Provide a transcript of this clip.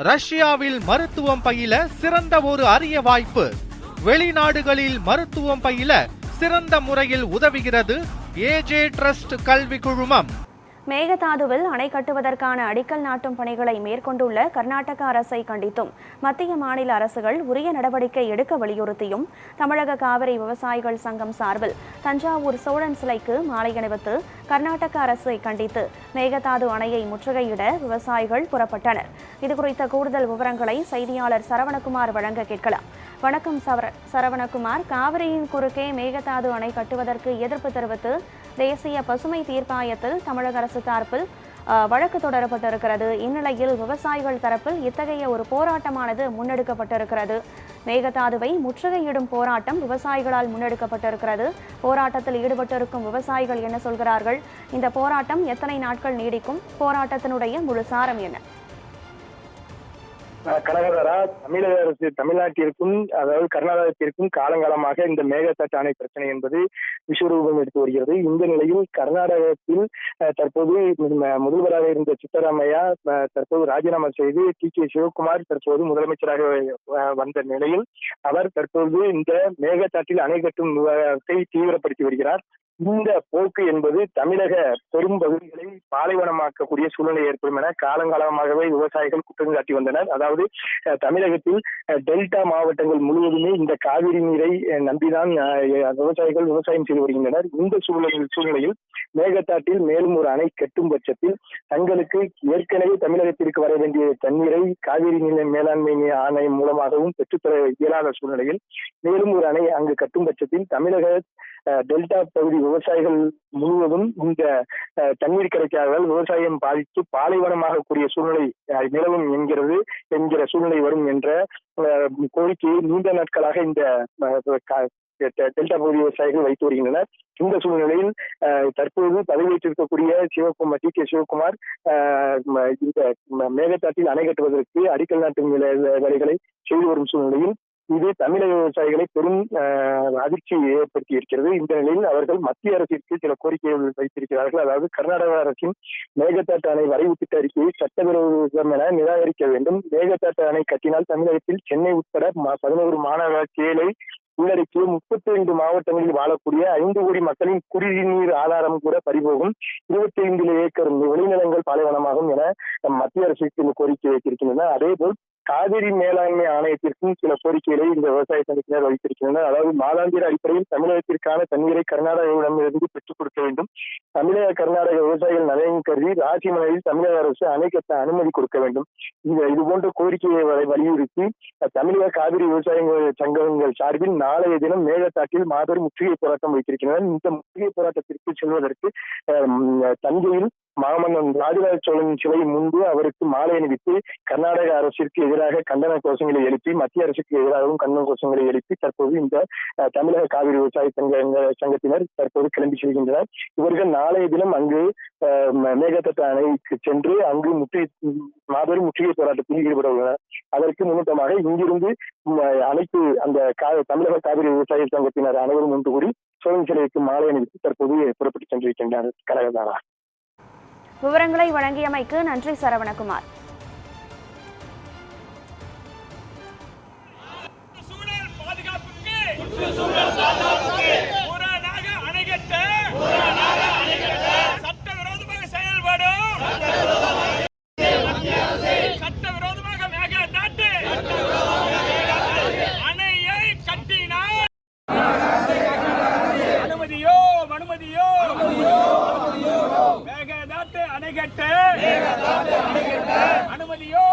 ரஷ்யாவில் மருத்துவம் பயில சிறந்த ஒரு அரிய வாய்ப்பு. வெளிநாடுகளில் மருத்துவம் பயில சிறந்த முறையில் உதவுகிறது ஏஜே ட்ரஸ்ட் கல்வி குழுமம். மேகதாதுவில் அணை கட்டுவதற்கான அடிக்கல் நாட்டும் பணிகளை மேற்கொண்டுள்ள கர்நாடக அரசை கண்டித்தும் மத்திய மாநில அரசுகள் உரிய நடவடிக்கை எடுக்க வலியுறுத்தியும் தமிழக காவிரி விவசாயிகள் சங்கம் சார்பில் தஞ்சாவூர் சோழன் சிலைக்கு மாலை அணிவித்து கர்நாடக அரசை கண்டித்து மேகதாது அணையை முற்றுகையிட விவசாயிகள் புறப்பட்டனர். இதுகுறித்த கூடுதல் விவரங்களை செய்தியாளர் சரவணகுமார் வழங்க கேட்கலாம். வணக்கம் சரவணகுமார். காவிரியின் குறுக்கே மேகதாது அணை கட்டுவதற்கு எதிர்ப்பு தெரிவித்து தேசிய பசுமை தீர்ப்பாயத்தில் தமிழக அரசு தரப்பில் வழக்கு தொடரப்பட்டிருக்கிறது. இந்நிலையில் விவசாயிகள் தரப்பில் இத்தகைய ஒரு போராட்டமானது முன்னெடுக்கப்பட்டிருக்கிறது. மேகதாதுவை முற்றுகையிடும் போராட்டம் விவசாயிகளால் முன்னெடுக்கப்பட்டிருக்கிறது. போராட்டத்தில் ஈடுபட்டிருக்கும் விவசாயிகள் என்ன சொல்கிறார்கள்? இந்த போராட்டம் எத்தனை நாட்கள் நீடிக்கும்? போராட்டத்தினுடைய முழு சாரம் என்ன? கனகதாரா, தமிழக அரசு தமிழ்நாட்டிற்கும் அதாவது கர்நாடகத்திற்கும் காலங்காலமாக இந்த மேகதாட்டு அணை பிரச்சனை என்பது விஸ்வரூபம் எடுத்து வருகிறது. இந்த நிலையில் கர்நாடகத்தில் தற்போது முதல்வராக இருந்த சித்தராமையா தற்போது ராஜினாமா செய்து டி.கே. சிவகுமார் தற்போது முதலமைச்சராக வந்த நிலையில் அவர் தற்போது இந்த மேகதாட்டில் அணை கட்டும் விவகாரத்தை தீவிரப்படுத்தி வருகிறார். இந்த போக்கு என்பது தமிழக பெரும் பகுதிகளை பாலைவனமாக்கக்கூடிய சூழ்நிலை ஏற்படும் என காலங்காலமாகவே விவசாயிகள் குற்றம் சாட்டி வந்தனர். அதாவது தமிழகத்தில் டெல்டா மாவட்டங்கள் முழுவதுமே இந்த காவிரி நீரை நம்பிதான் விவசாயிகள் விவசாயம் செய்து வருகின்றனர். இந்த சூழ்நிலையில் மேகதாட்டில் மேலும் ஒரு அணை கட்டும் பட்சத்தில் தங்களுக்கு ஏற்கனவே தமிழகத்திற்கு வர வேண்டிய தண்ணீரை காவிரி நீர் மேலாண்மை ஆணையம் மூலமாகவும் பெற்றுத்தர இயலாத சூழ்நிலையில் மேலும் ஒரு அணை அங்கு கட்டும் பட்சத்தில் தமிழக டெல்டா பகுதி விவசாயிகள் முழுவதும் இந்த தண்ணீர் கிடைக்காததால் விவசாயம் பாதித்து பாலைவனமாக கூடிய சூழ்நிலை நிலவும் என்கிற சூழ்நிலை வரும் என்ற கோரிக்கையை நீண்ட நாட்களாக இந்த டெல்டா பகுதி விவசாயிகள் வைத்து வருகின்றனர். இந்த சூழ்நிலையில் தற்போது பதவியேற்றிருக்கக்கூடிய டி.கே. சிவகுமார் இந்த மேகதாட்டில் அணை கட்டுவதற்கு அடிக்கல் நாட்டும் வேலைகளை செய்து வரும் சூழ்நிலையில் இது தமிழக விவசாயிகளை பெரும் அதிர்ச்சியை ஏற்படுத்தி இருக்கிறது. இந்த நிலையில் அவர்கள் மத்திய அரசிற்கு சில கோரிக்கைகள் வைத்திருக்கிறார்கள். அதாவது கர்நாடக அரசின் மேகதாட்டு அணை வரைவு திட்ட அறிக்கையை சட்டவிரோதம் என நிராகரிக்க வேண்டும். மேகதாட்டு அணை கட்டினால் தமிழகத்தில் சென்னை உட்பட 11 மாநகராட்சிகளை உள்ளடக்கிய 32 மாவட்டங்களில் வாழக்கூடிய 5 கோடி மக்களின் குடிநீர் ஆதாரம் கூட பறிபோகும். 25 ஏக்கர் வெளிநிலங்கள் பாலைவனமாகும் என மத்திய அரசுக்கு இந்த கோரிக்கை வைத்திருக்கின்றனர். அதேபோல் காவிரி மேலாண்மை ஆணையத்திற்கும் சில கோரிக்கைகளை இந்த விவசாய சங்கத்தினர் வைத்திருக்கின்றனர். அதாவது மாதாந்திர அடிப்படையில் தமிழகத்திற்கான தண்ணீரை கர்நாடகாவிடமிருந்து பெற்றுக் கொடுக்க வேண்டும். தமிழக கர்நாடக விவசாயிகள் நலன் கருதி ராசிமலையில் தமிழக அரசு அணை கட்ட அனுமதி கொடுக்க வேண்டும். இது போன்ற கோரிக்கையை வலியுறுத்தி தமிழக காவிரி விவசாய சங்கங்கள் சார்பில் நாளைய தினம் மேகதாட்டில் மாபெரும் முற்றுகை போராட்டம் வைத்திருக்கின்றனர். இந்த முற்றுகை போராட்டத்திற்கு செல்வதற்கு தஞ்சையில் மாமன்னன் ராஜராஜ சோழன் சிலை முன்பு அவருக்கு மாலை அணிவித்து கர்நாடக அரசிற்கு எதிராக கண்டன கோஷங்களை எழுப்பி மத்திய அரசுக்கு எதிராகவும் கண்டன கோஷங்களை எழுப்பி தற்போது இந்த தமிழக காவிரி விவசாய சங்கத்தினர் தற்போது கிளம்பி செல்கின்றனர். இவர்கள் நாளைய தினம் அங்கு மேகதாட்டு அணைக்கு சென்று அங்கு மாபெரும் முற்றுகை போராட்டத்தில் ஈடுபட உள்ளனர். அதற்கு முன்னதாக இங்கிருந்து அனைத்து அந்த தமிழக காவிரி விவசாய சங்கத்தினர் அனைவரும் ஒன்று கூடி சோழன் சிலைக்கு மாலை அணிவித்து தற்போது புறப்பட்டு சென்றிருக்கின்றனர். கனகதாரா, விவரங்களை வழங்கியமைக்கு நன்றி சரவணகுமார். சட்டவிரோதமாக செயல்படும் சட்டவிரோதமாக மேகதாட்டு அணையை கட்டினார். அனுமதியோ மேகதாட்டு அணை கட்ட அனுமதியோ